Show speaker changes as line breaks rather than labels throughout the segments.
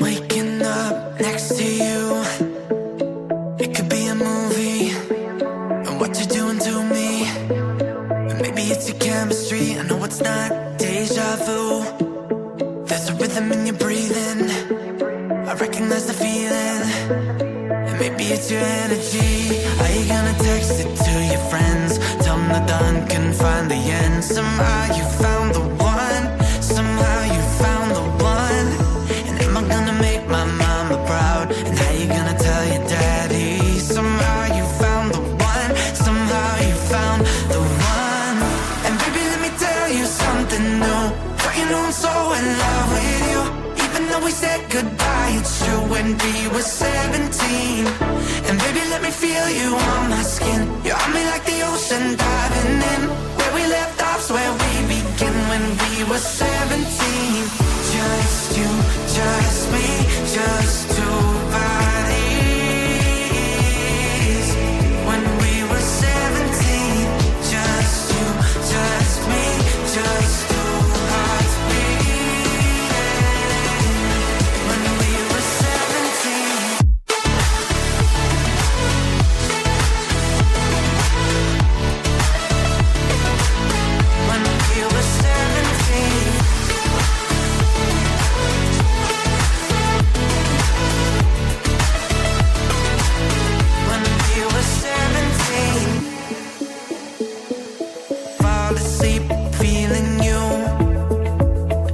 Waking up next to you, it could be a movie, and what you're doing to me, and maybe it's your chemistry. I know it's not deja vu. There's a rhythm in your breathing, I recognize the feeling, and maybe it's your energy. Are you gonna text it to your friends? Tell them the dawn can find the end. Somehow you found the one, somehow you found the one. And am I gonna make my mama proud? And how you gonna tell your daddy? Somehow you found the one, somehow you found the one. And baby, let me tell you something new. Don't you know I'm so in love with you? Even though we said goodbye, it's true when we were 17. And baby, let me feel you on my skin. You're on me like the ocean, diving in. Where we left off's where we begin, when we were 17. Just you, just me, just two bodies. When we were 17. Just you, just me, just two hearts beating. When we were 17. When we were 17. When we were 17. Fall asleep feeling you,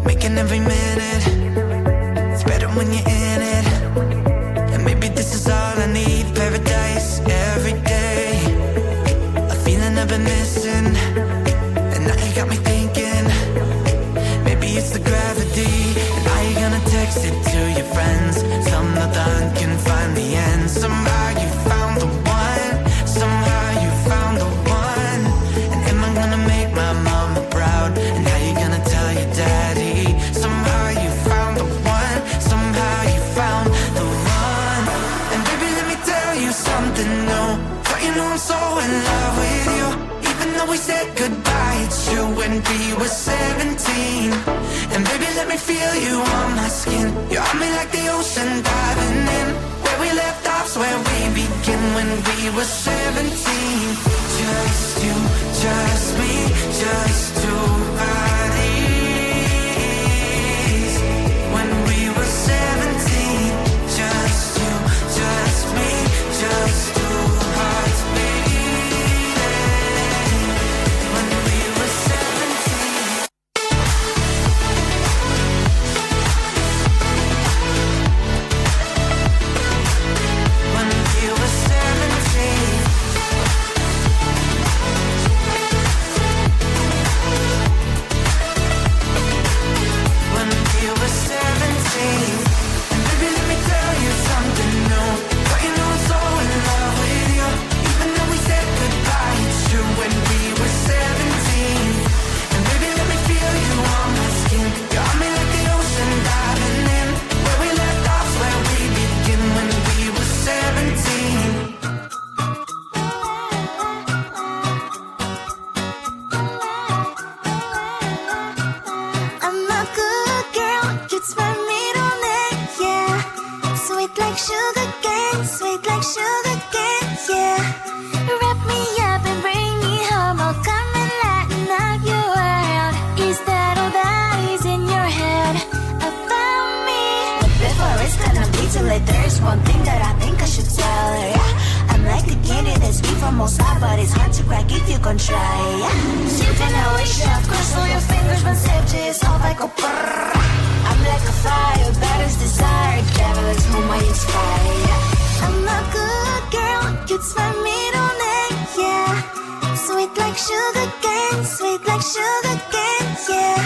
making every minute. It's better when you're in it. And maybe this is all I need. Paradise every day, a feeling I've been missing. And now you got me thinking, maybe it's the gravity. And are you gonna text it to your friends? Some that can find the end. Somehow you found the one, somehow you found the one. And am I gonna make my mama proud? And how you gonna tell your daddy? Somehow you found the one, somehow you found the one. And baby, let me tell you something new. Don't you know I'm so in love with you? Even though we said goodbye, it's true when we were 17. And baby, let me feel you on my skin. You're on me like the ocean, diving in. Where we left off's where we begin, when we were 17. Just you, just me, just two bodies. When we were 17. Just you, just me, just two hearts beating. When we were 17. When we were 17. When we were 17. And baby, let me tell you something new. Don't you know I'm so in love with you? Even though we said goodbye, it's true when we were 17. And baby, let me feel you on my skin. You're on me like the ocean, diving in. Where we left off's where we begin, when we were 17.
I'm a good girl, it's my middle name, yeah. Sweet like sugar cane, sweet like sugar cane, yeah. Wrap me up and bring me home, I'll come and lighten up your world. Is that all that is in your head about me? But before it's gonna be too late, there's one thing that I think I should tell her, yeah. I'm like the candy that's sweet from most high, but it's hard to crack if you can try, yeah. Sipping away, chef, crush all your fingers, when safety is off, I go brrrr. I'm like a fire, that is desire, devil is whom I inspire, yeah. I'm a good girl, it's my middle name, yeah. Sweet like sugar cane, sweet like sugar cane, yeah.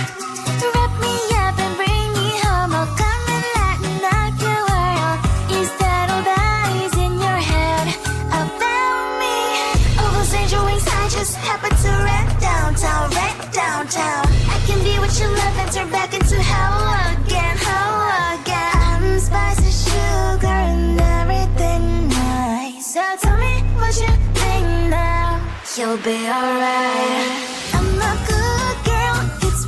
Wrap me up and bring me home, I'll come and lighten up your world. Is that all that is in your head about me? Oh, those angel wings, I just happen to rent downtown, rent downtown. I can be what you love and turn back into hell again, hell again. I'm spicy sugar and everything nice. So tell me what you think now, you'll be alright. I'm a good girl, it's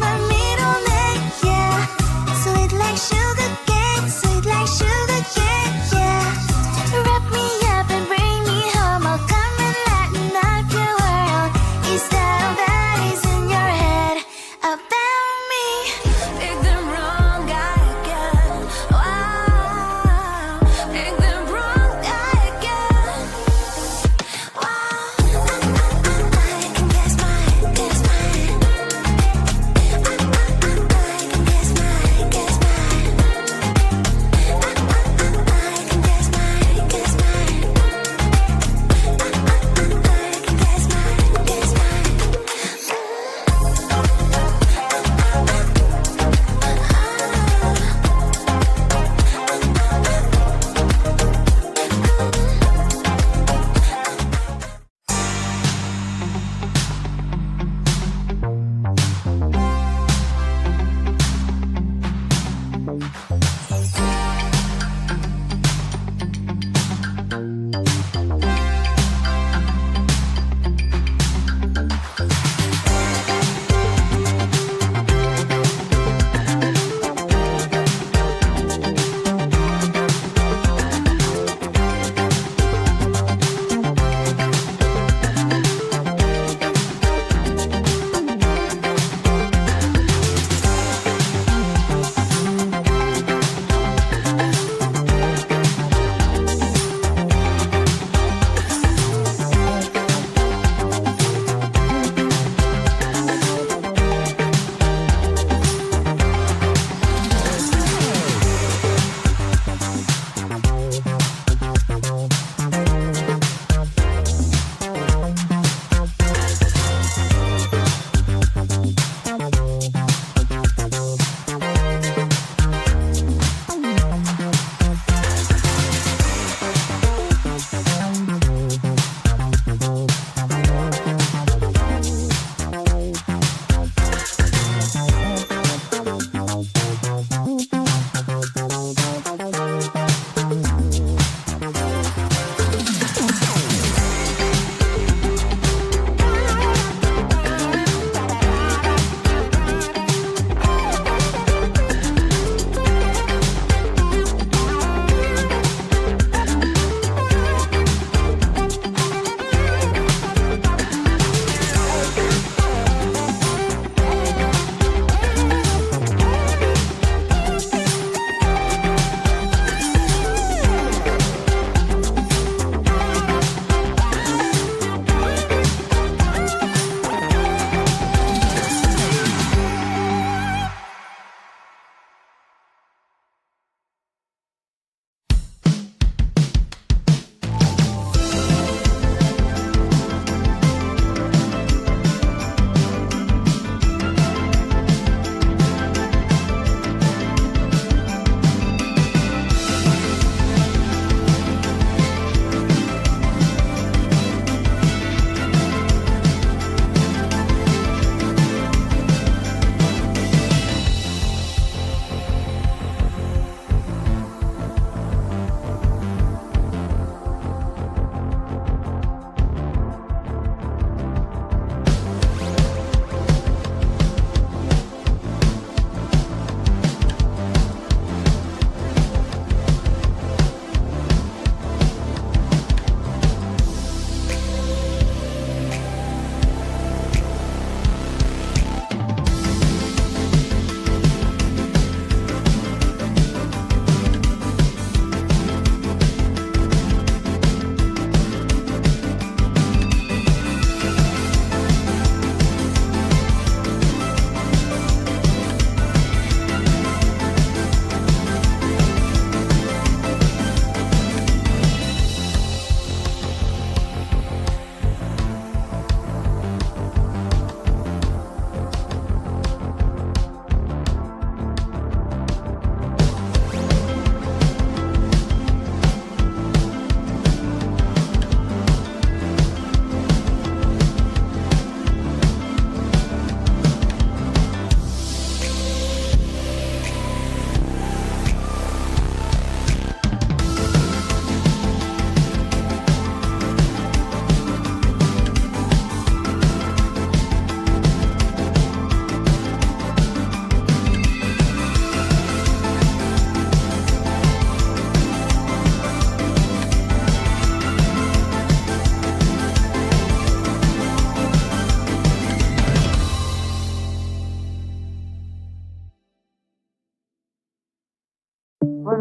Waking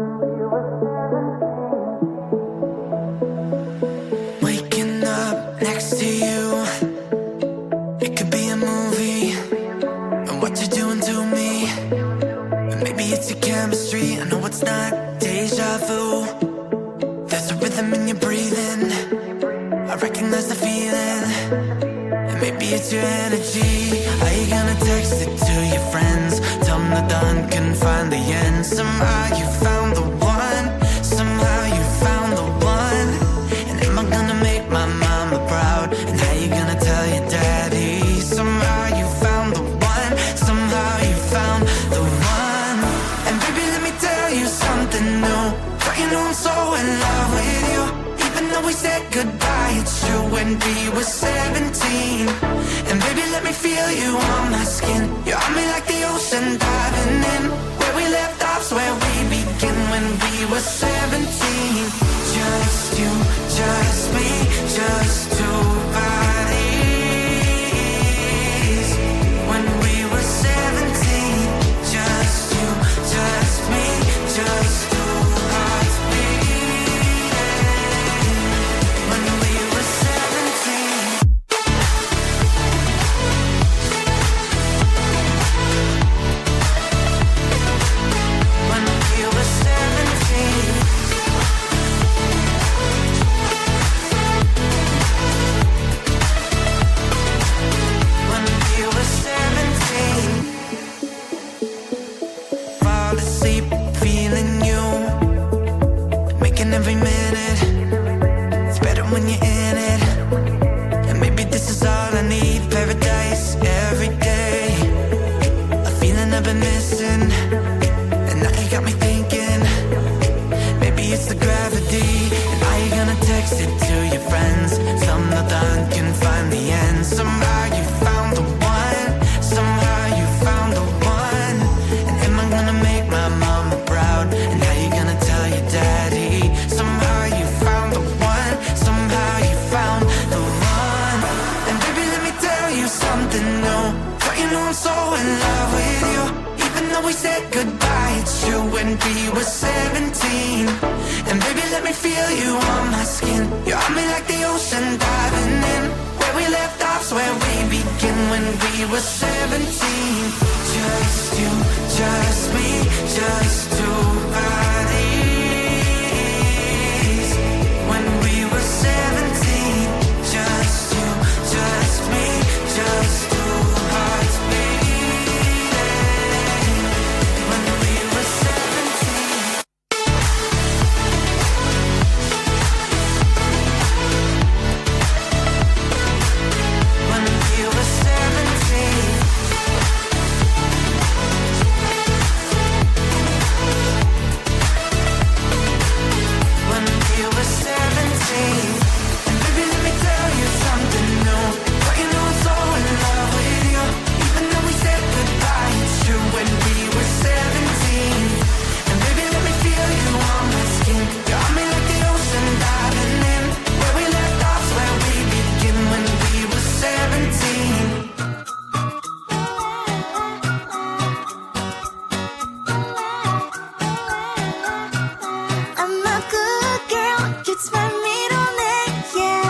up next to you, it could be a movie, and what you're doing to me, and maybe it's your chemistry. I know it's not deja vu. There's a rhythm in your breathing, I recognize the feeling, and maybe it's your energy. Are you gonna text it to your friends? Tell them the dawn can find the end. Somehow you found the one, somehow you found the one. And am I gonna make my mama proud? And how you gonna tell your daddy? Somehow you found the one, somehow you found the one. And baby, let me tell you something new. But you know I'm so in love with you. Even though we said goodbye, it's true when we were 17. And baby, let me feel you on my skin. You're on me like the ocean diving in. Where we left off's where we begin when we were 17. Just you, just me, just two bodies. When we were 17. Just you, just me, just two hearts beating. When we were 17. When we were 17. When we were 17. Fall asleep feeling you, making every minute. It's better when you're in it. And maybe this is all I need. Paradise every day. A feeling I've been missing. And now you got me thinking, maybe it's the gravity. And are you gonna text it to your friends? Some that done can find the end. Somehow you found the one, somehow you found the one. And am I gonna make my mama proud? And how you gonna tell your daddy? Somehow you found the one, somehow you found the one. And baby, let me tell you something new. But you know I'm so in love with you. Even though we said goodbye, it's true when we were 17. And baby, let me feel you on my skin. You're on me like the ocean diving in. Where we left off's where we begin when we were 17. Just you, just me, just two bodies. When we were 17. Just you, just me, just two hearts beating. When we were 17. When we were 17. When we were 17. And baby, let me tell you something new. But you know I'm so in love with you. Even though we said goodbye, it's true when we were 17. And baby, let me feel you on my skin. You're on me like the ocean diving in. Where we left off's where we begin when we were 17.
I'm a good girl, you'd spend me on it, yeah.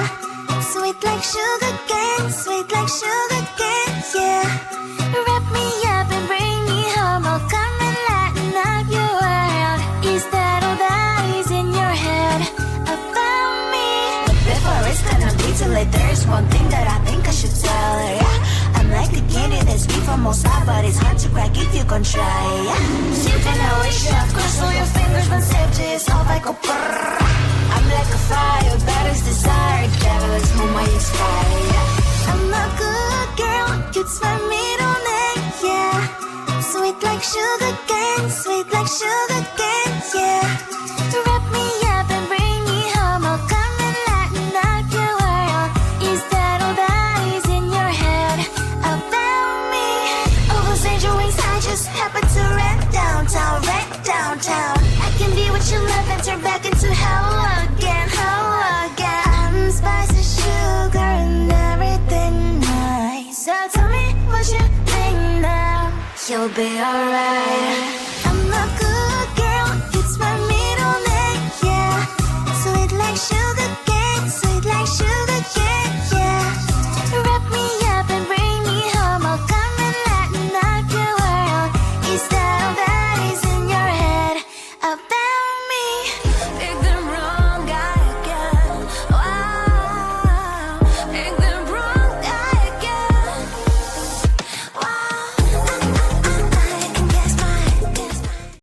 Sweet like sugar cane, sweet like sugar cane, yeah. Wrap me up and bring me home, I'll come and lighten up your world. Is that all that is in your head about me?
But before it's gonna be too late, there's one thing that I think I should tell her, yeah. I'm like the candy that's sweet from most high, but it's hard to crack if you can try, yeah. You can always shove, crush all your fingers when sandwiches off like a brrrr. I'm like a fire, that is desire, devil is whom I inspire, yeah.
I'm a good girl, you'd spend me on it, yeah. Sweet like sugar cane, sweet like sugar cane, yeah. Wrap me up and bring me home, I'll come and lighten up your world. Is that all that is in your head about me? Oh, those angel wings, I just happen to rent downtown, I can be what you love and turn back into hell again, I'm spicy sugar and everything nice. So tell me what you think now, you'll be alright.